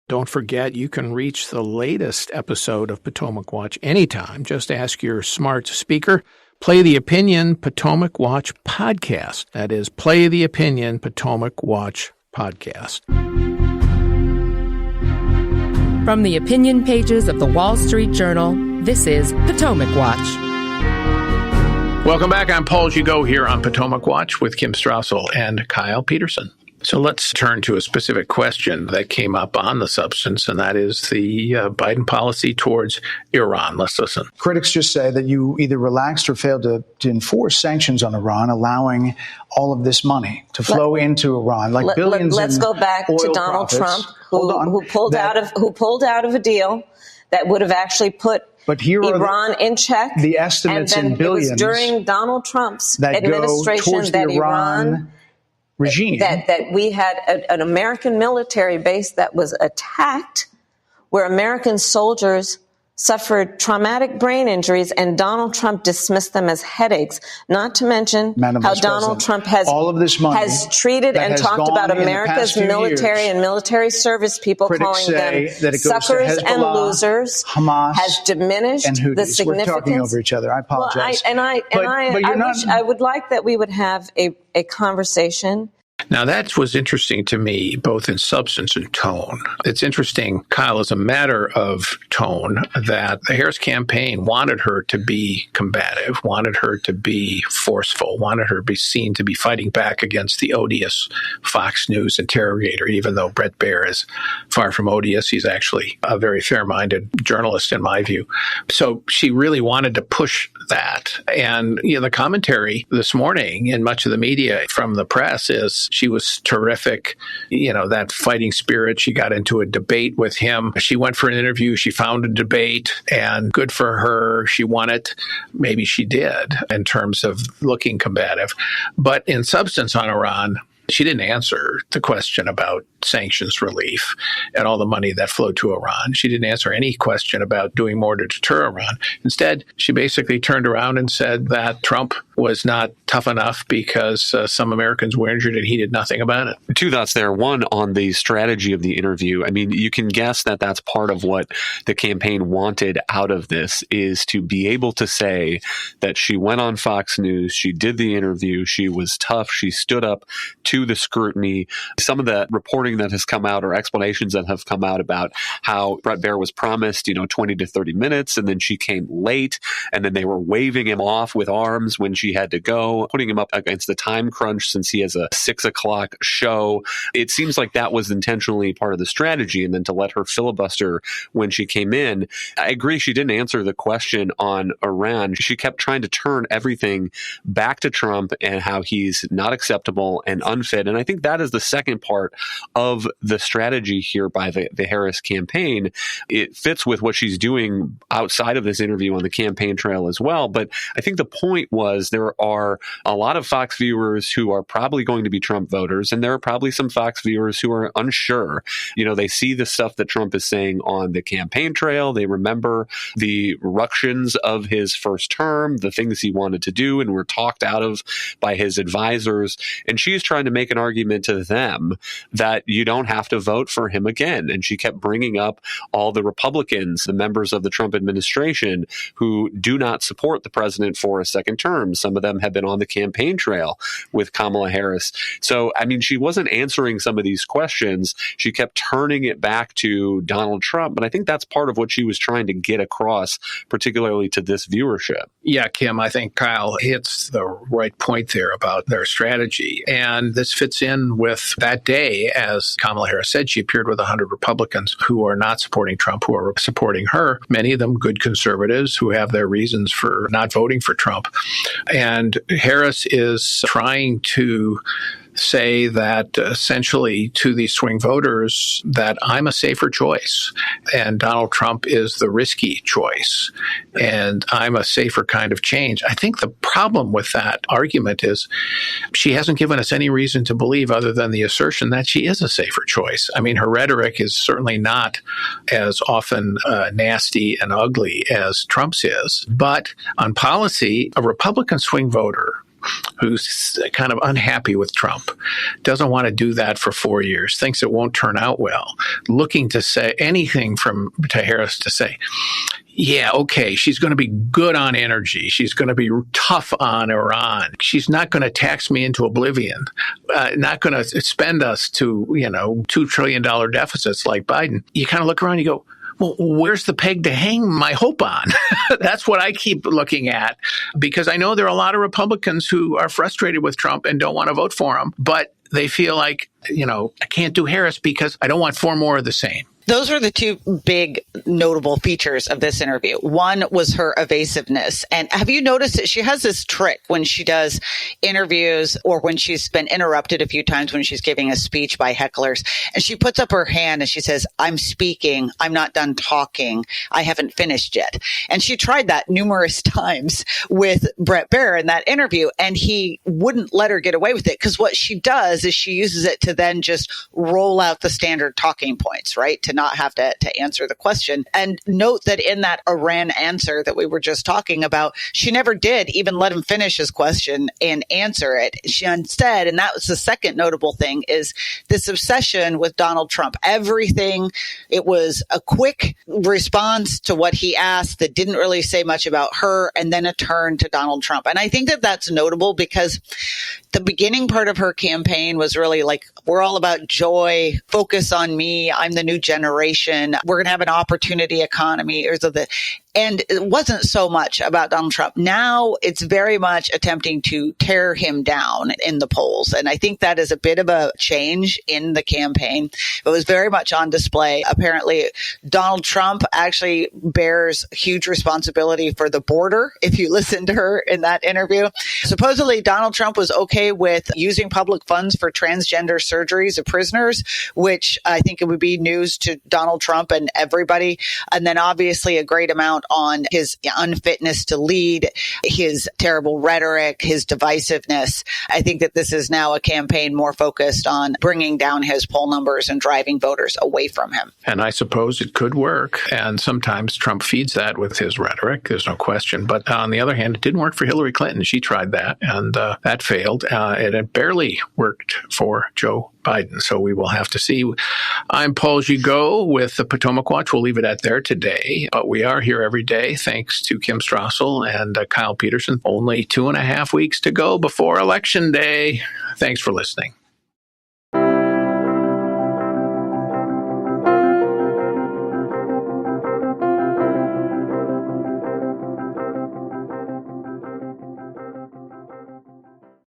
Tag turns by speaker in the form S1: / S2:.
S1: Don't forget, you can reach the latest episode of Potomac Watch anytime. Just ask your smart speaker, play the Opinion Potomac Watch podcast. That is, play the Opinion Potomac Watch podcast.
S2: From the opinion pages of the Wall Street Journal, this is Potomac Watch.
S1: Welcome back. I'm Paul Gigot here on Potomac Watch with Kim Strassel and Kyle Peterson. So let's turn to a specific question that came up on the substance, and that is the Biden policy towards Iran. Let's listen.
S3: Critics just say that you either relaxed or failed to enforce sanctions on Iran, allowing all of this money to flow into Iran, like billions.
S4: Let's go back to Donald Trump, who pulled out of a deal that would have actually put Iran in check.
S3: The estimates in billions.
S4: It was during Donald Trump's administration that Iran regime. That we had an American military base that was attacked, where American soldiers suffered traumatic brain injuries, and Donald Trump dismissed them as headaches, not to mention how Donald Trump has treated and talked about America's military and military service people, calling them suckers and losers,
S3: Hamas,
S4: has diminished the significance. We're talking over
S3: each other. I apologize.
S4: I would like that we would have a conversation.
S1: Now, that was interesting to me, both in substance and tone. It's interesting, Kyle, as a matter of tone, that the Harris campaign wanted her to be combative, wanted her to be forceful, wanted her to be seen to be fighting back against the odious Fox News interrogator, even though Bret Baier is far from odious. He's actually a very fair-minded journalist, in my view. So she really wanted to push that. And the commentary this morning in much of the media from the press is she was terrific, that fighting spirit. She got into a debate with him. She went for an interview. She found a debate, and good for her. She won it. Maybe she did in terms of looking combative. But in substance on Iran, she didn't answer the question about sanctions relief and all the money that flowed to Iran. She didn't answer any question about doing more to deter Iran. Instead, she basically turned around and said that Trump was not tough enough because some Americans were injured and he did nothing about it.
S5: Two thoughts there. One, on the strategy of the interview. I mean, you can guess that that's part of what the campaign wanted out of this, is to be able to say that she went on Fox News, she did the interview, she was tough, she stood up to the scrutiny. Some of the reporting that has come out, or explanations that have come out, about how Bret Baier was promised, 20 to 30 minutes, and then she came late, and then they were waving him off with arms when she had to go, putting him up against the time crunch since he has a 6 o'clock show. It seems like that was intentionally part of the strategy, and then to let her filibuster when she came in. I agree, she didn't answer the question on Iran. She kept trying to turn everything back to Trump and how he's not acceptable and unfit. And I think that is the second part of the strategy here by the Harris campaign. It fits with what she's doing outside of this interview on the campaign trail as well. But I think the point was there are a lot of Fox viewers who are probably going to be Trump voters, and there are probably some Fox viewers who are unsure. They see the stuff that Trump is saying on the campaign trail. They remember the ructions of his first term, the things he wanted to do and were talked out of by his advisors. And she's trying to make an argument to them that you don't have to vote for him again. And she kept bringing up all the Republicans, the members of the Trump administration, who do not support the president for a second term. Some of them have been on the campaign trail with Kamala Harris. So, I mean, she wasn't answering some of these questions. She kept turning it back to Donald Trump. And I think that's part of what she was trying to get across, particularly to this viewership.
S1: Yeah, Kim, I think Kyle hits the right point there about their strategy. And this fits in with that day, as Kamala Harris said, she appeared with 100 Republicans who are not supporting Trump, who are supporting her, many of them good conservatives who have their reasons for not voting for Trump. And Harris is trying to say that essentially to these swing voters that I'm a safer choice and Donald Trump is the risky choice and I'm a safer kind of change. I think the problem with that argument is she hasn't given us any reason to believe other than the assertion that she is a safer choice. I mean, her rhetoric is certainly not as often nasty and ugly as Trump's is, but on policy, a Republican swing voter who's kind of unhappy with Trump, doesn't want to do that for 4 years, thinks it won't turn out well, looking to say anything to Harris to say, yeah, okay, she's going to be good on energy. She's going to be tough on Iran. She's not going to tax me into oblivion, not going to spend us to, $2 trillion deficits like Biden. You kind of look around and you go, well, where's the peg to hang my hope on? That's what I keep looking at, because I know there are a lot of Republicans who are frustrated with Trump and don't want to vote for him, but they feel like, I can't do Harris because I don't want 4 more of the same.
S6: Those were the two big notable features of this interview. One was her evasiveness. And have you noticed that she has this trick when she does interviews or when she's been interrupted a few times when she's giving a speech by hecklers, and she puts up her hand and she says, I'm speaking. I'm not done talking. I haven't finished yet. And she tried that numerous times with Bret Baier in that interview, and he wouldn't let her get away with it, because what she does is she uses it to then just roll out the standard talking points, right? To not have to answer the question. And note that in that Iran answer that we were just talking about, she never did even let him finish his question and answer it. She instead, and that was the second notable thing, is this obsession with Donald Trump. Everything, it was a quick response to what he asked that didn't really say much about her, and then a turn to Donald Trump. And I think that that's notable because the beginning part of her campaign was really like, we're all about joy, focus on me, I'm the new generation, we're going to have an opportunity economy, and it wasn't so much about Donald Trump. Now it's very much attempting to tear him down in the polls. And I think that is a bit of a change in the campaign. It was very much on display. Apparently, Donald Trump actually bears huge responsibility for the border, if you listen to her in that interview. Supposedly, Donald Trump was okay with using public funds for transgender surgeries of prisoners, which I think it would be news to Donald Trump and everybody. And then obviously a great amount on his unfitness to lead, his terrible rhetoric, his divisiveness. I think that this is now a campaign more focused on bringing down his poll numbers and driving voters away from him.
S1: And I suppose it could work. And sometimes Trump feeds that with his rhetoric. There's no question. But on the other hand, it didn't work for Hillary Clinton. She tried that, and that failed. And it barely worked for Joe Biden. So we will have to see. I'm Paul Gigot with the Potomac Watch. We'll leave it at there today. But we are here every day, thanks to Kim Strassel and Kyle Peterson. Only 2.5 weeks to go before Election Day. Thanks for listening.